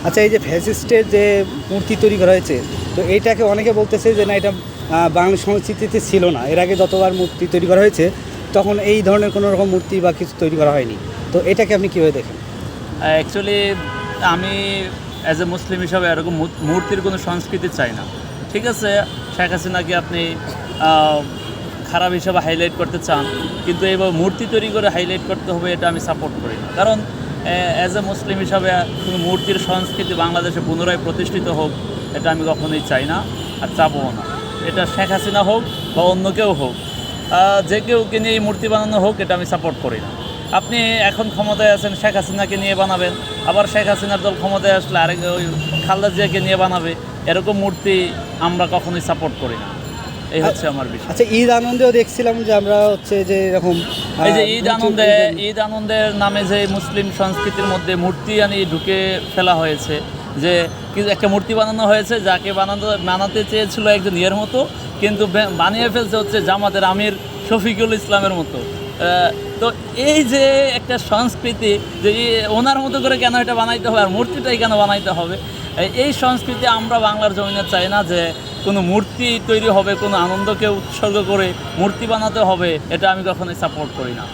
আচ্ছা, এই যে ফ্যাসিস্টের যে মূর্তি তৈরি করা হয়েছে, তো এইটাকে অনেকে বলতেছে যে না, এটা বাংলা সংস্কৃতিতে ছিল না। এর আগে যতবার মূর্তি তৈরি করা হয়েছে তখন এই ধরনের কোনো রকম মূর্তি বা কিছু তৈরি করা হয়নি। তো এটাকে আপনি কীভাবে দেখেন? অ্যাকচুয়ালি আমি অ্যাজ এ মুসলিম হিসাবে এরকম মূর্তির কোনো সংস্কৃতি চাই না। ঠিক আছে, শেখ হাসিনাকে আপনি খারাপ হিসাবে হাইলাইট করতে চান, কিন্তু এইভাবে মূর্তি তৈরি করে হাইলাইট করতে হবে, এটা আমি সাপোর্ট করি না। কারণ অ্যাজ এ মুসলিম হিসাবে কোনো মূর্তির সংস্কৃতি বাংলাদেশে পুনরায় প্রতিষ্ঠিত হোক, এটা আমি কখনোই চাই না আর চাবও না। এটা শেখ হাসিনা হোক বা অন্য কেউ হোক, যে কেউকে নিয়ে এই মূর্তি বানানো হোক, এটা আমি সাপোর্ট করি না। আপনি এখন ক্ষমতায় আছেন, শেখ হাসিনাকে নিয়ে বানাবেন, আবার শেখ হাসিনার দল ক্ষমতায় আসলে আরেক ওই খালেদা জিয়াকে নিয়ে বানাবে, এরকম মূর্তি আমরা কখনোই সাপোর্ট করি না। এই হচ্ছে আমার বিষয়। আচ্ছা, ঈদ আনন্দেও দেখছিলাম যে আমরা হচ্ছে যে এরকম এই যে ঈদ আনন্দের নামে যে মুসলিম সংস্কৃতির মধ্যে মূর্তি ঢুকে ফেলা হয়েছে, যে একটা মূর্তি বানানো হয়েছে যাকে বানাতে চেয়েছিল একজন ইয়ের মতো, কিন্তু বানিয়ে ফেলছে হচ্ছে জামাতের আমির শফিকুল ইসলামের মতো। তো এই যে একটা সংস্কৃতি, যে ওনার মতো করে কেন এটা বানাইতে হবে আর মূর্তিটাই কেন বানাইতে হবে, এই সংস্কৃতি আমরা বাংলার জমিনে চাই না। যে কোনো মূর্তি তৈরি হবে কোনো আনন্দকে উৎসর্গ করে মূর্তি বানাতে হবে, এটা আমি কখনোই সাপোর্ট করি না।